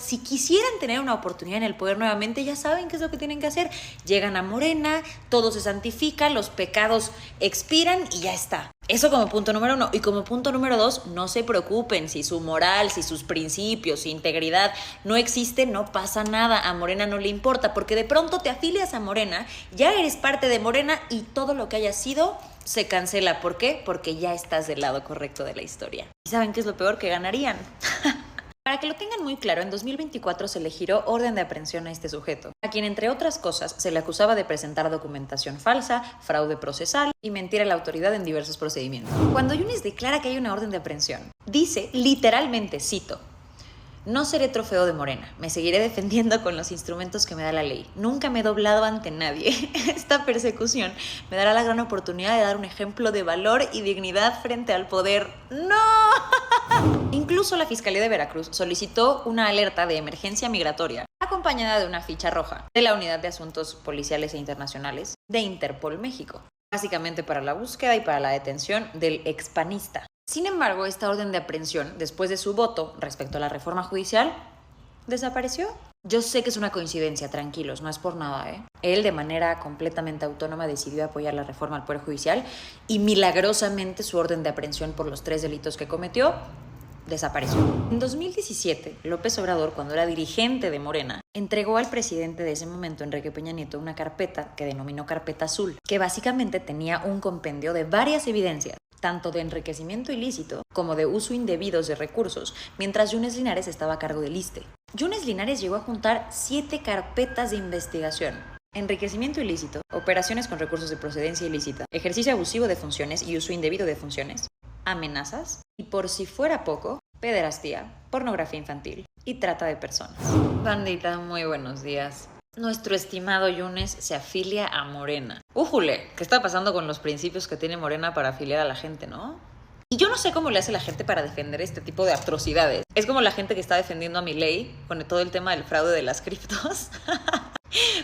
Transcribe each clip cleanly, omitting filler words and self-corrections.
Si quisieran tener una oportunidad en el poder nuevamente, ya saben qué es lo que tienen que hacer. Llegan a Morena, todo se santifica, los pecados expiran y ya está. Eso como punto número 1. Y como punto número 2, no se preocupen si su moral, si sus principios, si integridad no existe, no pasa nada. A Morena no le importa, porque de pronto te afilias a Morena, ya eres parte de Morena y todo lo que haya sido se cancela. ¿Por qué? Porque ya estás del lado correcto de la historia. ¿Y saben qué es lo peor? Que ganarían. Para que lo tengan muy claro, en 2024 se le giró orden de aprehensión a este sujeto, a quien entre otras cosas se le acusaba de presentar documentación falsa, fraude procesal y mentir a la autoridad en diversos procedimientos. Cuando Yunes declara que hay una orden de aprehensión, dice literalmente, cito: "No seré trofeo de Morena, me seguiré defendiendo con los instrumentos que me da la ley. Nunca me he doblado ante nadie. Esta persecución me dará la gran oportunidad de dar un ejemplo de valor y dignidad frente al poder". ¡No! Incluso la Fiscalía de Veracruz solicitó una alerta de emergencia migratoria, acompañada de una ficha roja de la Unidad de Asuntos Policiales e Internacionales de Interpol México, básicamente para la búsqueda y para la detención del expanista. Sin embargo, esta orden de aprehensión, después de su voto respecto a la reforma judicial, desapareció. Yo sé que es una coincidencia, tranquilos, no es por nada, Él de manera completamente autónoma decidió apoyar la reforma al Poder Judicial y milagrosamente su orden de aprehensión por los 3 delitos que cometió desapareció. En 2017, López Obrador, cuando era dirigente de Morena, entregó al presidente de ese momento, Enrique Peña Nieto, una carpeta que denominó Carpeta Azul, que básicamente tenía un compendio de varias evidencias, tanto de enriquecimiento ilícito como de uso indebido de recursos, mientras Yunes Linares estaba a cargo del ISSSTE. Yunes Linares llegó a juntar 7 carpetas de investigación: enriquecimiento ilícito, operaciones con recursos de procedencia ilícita, ejercicio abusivo de funciones y uso indebido de funciones, amenazas y, por si fuera poco, pederastía, pornografía infantil y trata de personas. Bandita, muy buenos días. Nuestro estimado Yunes se afilia a Morena. ¡Újule! ¿Qué está pasando con los principios que tiene Morena para afiliar a la gente, no? Y yo no sé cómo le hace la gente para defender este tipo de atrocidades. Es como la gente que está defendiendo a Milei con todo el tema del fraude de las criptos.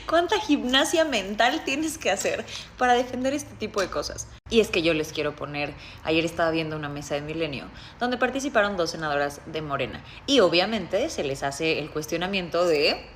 ¿Cuánta gimnasia mental tienes que hacer para defender este tipo de cosas? Y es que yo les quiero poner, ayer estaba viendo una mesa de Milenio donde participaron 2 senadoras de Morena y obviamente se les hace el cuestionamiento de,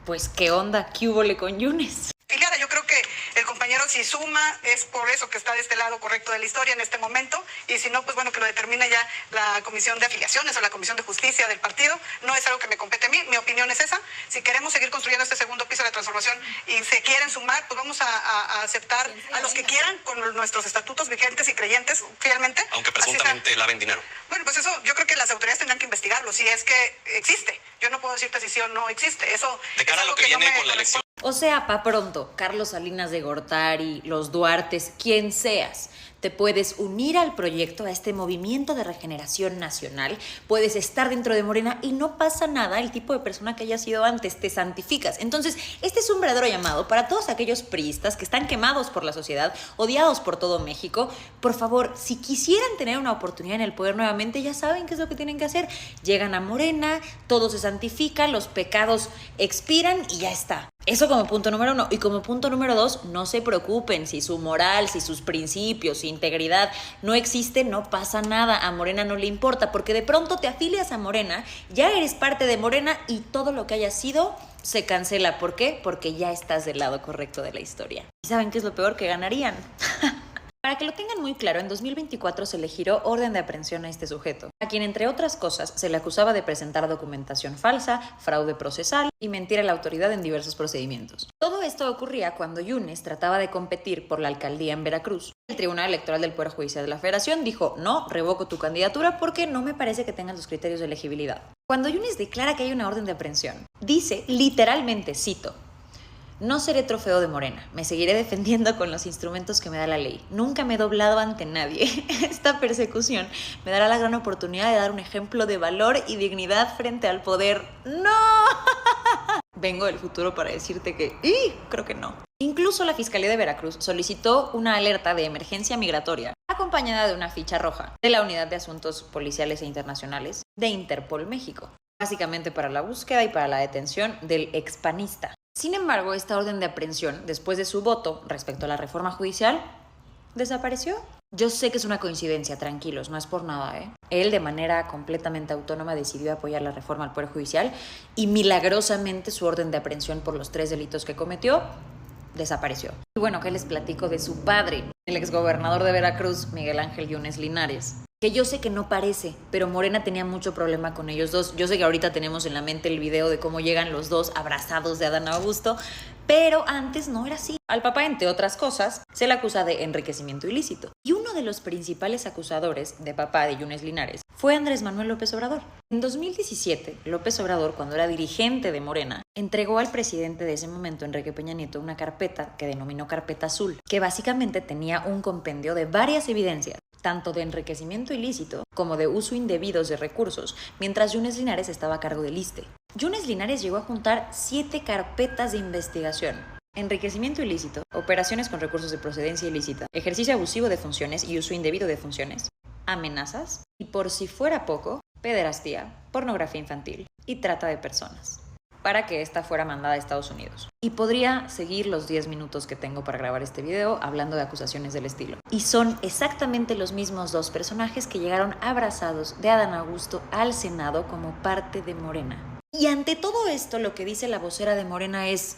pues, ¿qué onda? ¿Qué húbole con Yunes? Filiara, yo creo que el compañero, si suma, es por eso que está de este lado correcto de la historia en este momento, y si no, pues bueno, que lo determine ya la Comisión de Afiliaciones o la Comisión de Justicia del partido. No es algo que me compete a mí, mi opinión es esa. Si queremos seguir construyendo este segundo piso de la transformación y se quieren sumar, pues vamos a aceptar a los que quieran con nuestros estatutos vigentes y creyentes fielmente. Aunque presuntamente laven dinero. Bueno, pues eso yo creo que las autoridades tendrán que investigarlo, si es que existe. Yo no puedo decirte si sí o no existe. Eso de cara a lo que viene con la elección. O sea, pa' pronto, Carlos Salinas de Gortari, los Duartes, quien seas, te puedes unir al proyecto, a este movimiento de regeneración nacional, puedes estar dentro de Morena y no pasa nada, el tipo de persona que hayas sido antes, te santificas. Entonces, este es un verdadero llamado para todos aquellos priistas que están quemados por la sociedad, odiados por todo México. Por favor, si quisieran tener una oportunidad en el poder nuevamente, ya saben qué es lo que tienen que hacer. Llegan a Morena, todo se santifica, los pecados expiran y ya está. Eso como punto número 1. Y como punto número 2, no se preocupen si su moral, si sus principios, si integridad no existe, no pasa nada. A Morena no le importa, porque de pronto te afilias a Morena, ya eres parte de Morena y todo lo que haya sido se cancela. ¿Por qué? Porque ya estás del lado correcto de la historia. ¿Y saben qué es lo peor? Que ganarían. Para que lo tengan muy claro, en 2024 se le giró orden de aprehensión a este sujeto, a quien entre otras cosas se le acusaba de presentar documentación falsa, fraude procesal y mentir a la autoridad en diversos procedimientos. Todo esto ocurría cuando Yunes trataba de competir por la alcaldía en Veracruz. El Tribunal Electoral del Poder Judicial de la Federación dijo: no, revoco tu candidatura porque no me parece que tengan los criterios de elegibilidad. Cuando Yunes declara que hay una orden de aprehensión, dice literalmente, cito: "No seré trofeo de Morena, me seguiré defendiendo con los instrumentos que me da la ley. Nunca me he doblado ante nadie. Esta persecución me dará la gran oportunidad de dar un ejemplo de valor y dignidad frente al poder". ¡No! Vengo del futuro para decirte que creo que no. Incluso la Fiscalía de Veracruz solicitó una alerta de emergencia migratoria, acompañada de una ficha roja de la Unidad de Asuntos Policiales e Internacionales de Interpol México, básicamente para la búsqueda y para la detención del expanista. Sin embargo, esta orden de aprehensión, después de su voto respecto a la reforma judicial, desapareció. Yo sé que es una coincidencia, tranquilos, no es por nada, ¿eh? Él de manera completamente autónoma decidió apoyar la reforma al Poder Judicial y milagrosamente su orden de aprehensión por los 3 delitos que cometió desapareció. Y bueno, ¿qué les platico de su padre? El exgobernador de Veracruz, Miguel Ángel Yunes Linares. Que yo sé que no parece, pero Morena tenía mucho problema con ellos dos. Yo sé que ahorita tenemos en la mente el video de cómo llegan los dos abrazados de Adán Augusto, pero antes no era así. Al papá, entre otras cosas, se le acusa de enriquecimiento ilícito. Y uno de los principales acusadores de papá de Yunes Linares fue Andrés Manuel López Obrador. En 2017, López Obrador, cuando era dirigente de Morena, entregó al presidente de ese momento, Enrique Peña Nieto, una carpeta que denominó Carpeta Azul, que básicamente tenía un compendio de varias evidencias, tanto de enriquecimiento ilícito como de uso indebido de recursos, mientras Yunes Linares estaba a cargo del ISSSTE. Yunes Linares llegó a juntar 7 carpetas de investigación: enriquecimiento ilícito, operaciones con recursos de procedencia ilícita, ejercicio abusivo de funciones y uso indebido de funciones, amenazas y, por si fuera poco, pederastía, pornografía infantil y trata de personas, para que esta fuera mandada a Estados Unidos. Y podría seguir los 10 minutos que tengo para grabar este video hablando de acusaciones del estilo. Y son exactamente los mismos 2 personajes que llegaron abrazados de Adán Augusto al Senado como parte de Morena. Y ante todo esto, lo que dice la vocera de Morena es: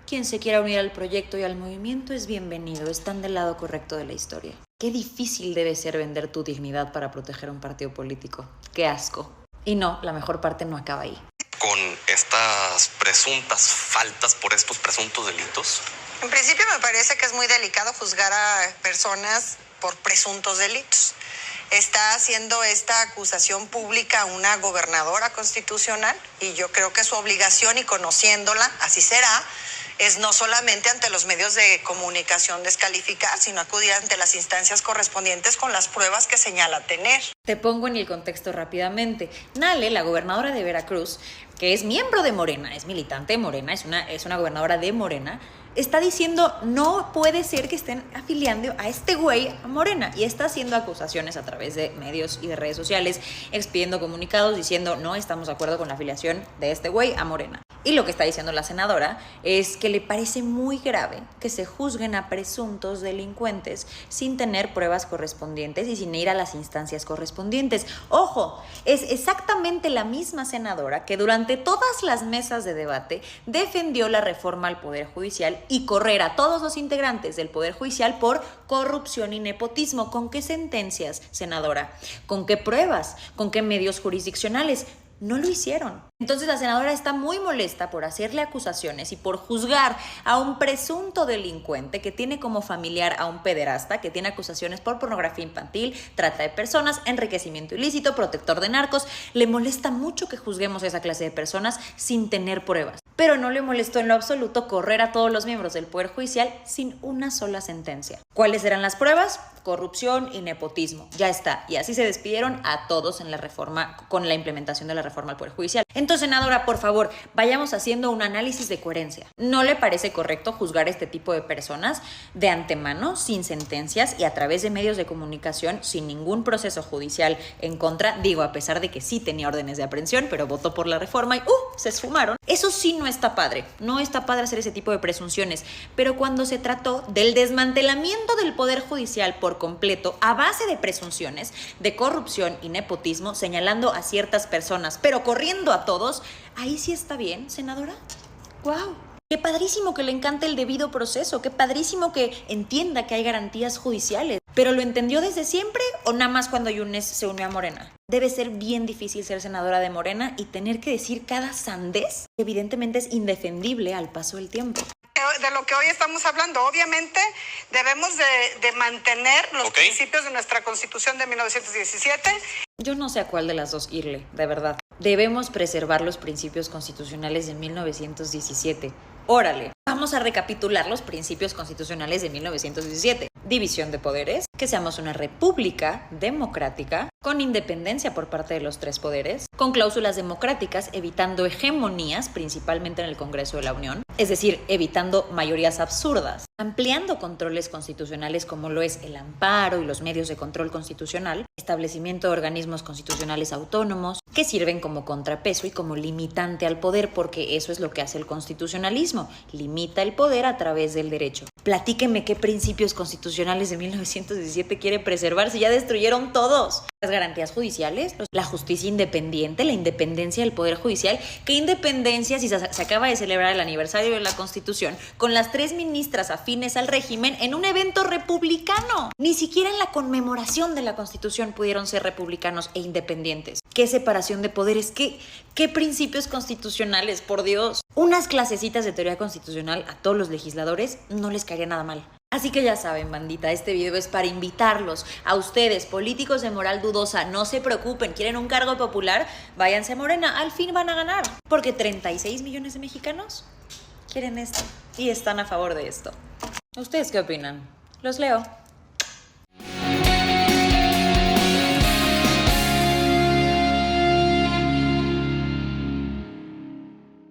quien se quiera unir al proyecto y al movimiento es bienvenido, están del lado correcto de la historia. Qué difícil debe ser vender tu dignidad para proteger a un partido político. Qué asco. Y no, la mejor parte no acaba ahí. Con estas presuntas faltas por estos presuntos delitos. En principio me parece que es muy delicado juzgar a personas por presuntos delitos. Está haciendo esta acusación pública una gobernadora constitucional y yo creo que su obligación, y conociéndola, así será, es no solamente ante los medios de comunicación descalificar, sino acudir ante las instancias correspondientes con las pruebas que señala tener. Te pongo en el contexto rápidamente. Nale, la gobernadora de Veracruz, que es miembro de Morena, es militante de Morena, es una gobernadora de Morena, está diciendo: no puede ser que estén afiliando a este güey a Morena, y está haciendo acusaciones a través de medios y de redes sociales, expidiendo comunicados diciendo: no estamos de acuerdo con la afiliación de este güey a Morena. Y lo que está diciendo la senadora es que le parece muy grave que se juzguen a presuntos delincuentes sin tener pruebas correspondientes y sin ir a las instancias correspondientes. Ojo, es exactamente la misma senadora que durante todas las mesas de debate defendió la reforma al Poder Judicial y correr a todos los integrantes del Poder Judicial por corrupción y nepotismo. ¿Con qué sentencias, senadora? ¿Con qué pruebas? ¿Con qué medios jurisdiccionales? No lo hicieron. Entonces la senadora está muy molesta por hacerle acusaciones y por juzgar a un presunto delincuente que tiene como familiar a un pederasta, que tiene acusaciones por pornografía infantil, trata de personas, enriquecimiento ilícito, protector de narcos. Le molesta mucho que juzguemos a esa clase de personas sin tener pruebas. Pero no le molestó en lo absoluto correr a todos los miembros del Poder Judicial sin una sola sentencia. ¿Cuáles eran las pruebas? Corrupción y nepotismo. Ya está. Y así se despidieron a todos en la reforma, con la implementación de la reforma al Poder Judicial. Entonces, senadora, por favor, vayamos haciendo un análisis de coherencia. ¿No le parece correcto juzgar este tipo de personas de antemano, sin sentencias y a través de medios de comunicación, sin ningún proceso judicial en contra? Digo, a pesar de que sí tenía órdenes de aprehensión, pero votó por la reforma y se esfumaron. Eso sí no está padre. No está padre hacer ese tipo de presunciones. Pero cuando se trató del desmantelamiento del Poder Judicial por completo a base de presunciones de corrupción y nepotismo, señalando a ciertas personas, pero corriendo a todos, ahí sí está bien, senadora. ¡Wow! Qué padrísimo que le encante el debido proceso, qué padrísimo que entienda que hay garantías judiciales. ¿Pero lo entendió desde siempre o nada más cuando Yunes se unió a Morena? Debe ser bien difícil ser senadora de Morena y tener que decir cada sandez que evidentemente es indefendible al paso del tiempo. De lo que hoy estamos hablando, obviamente debemos de mantener los principios de nuestra Constitución de 1917. Yo no sé a cuál de las dos irle, de verdad. Debemos preservar los principios constitucionales de 1917. Órale, vamos a recapitular los principios constitucionales de 1917. División de poderes, que seamos una república democrática, con independencia por parte de los 3 poderes, con cláusulas democráticas, evitando hegemonías, principalmente en el Congreso de la Unión, es decir, evitando mayorías absurdas, ampliando controles constitucionales como lo es el amparo y los medios de control constitucional, establecimiento de organismos constitucionales autónomos, que sirven como contrapeso y como limitante al poder, porque eso es lo que hace el constitucionalismo, limita el poder a través del derecho. Platíquenme qué principios constitucionales de 1917 quiere preservar si ya destruyeron todos. Las garantías judiciales, la justicia independiente, la independencia del Poder Judicial. ¿Qué independencia si se acaba de celebrar el aniversario de la Constitución con las 3 ministras afines al régimen en un evento republicano? Ni siquiera en la conmemoración de la Constitución pudieron ser republicanos e independientes. ¿Qué separación de poderes? ¿Qué principios constitucionales? Por Dios. Unas clasecitas de teoría constitucional a todos los legisladores no les caería nada mal. Así que ya saben, bandita, este video es para invitarlos a ustedes, políticos de moral dudosa, no se preocupen, quieren un cargo popular, váyanse a Morena, al fin van a ganar. Porque 36 millones de mexicanos quieren esto y están a favor de esto. ¿Ustedes qué opinan? Los leo.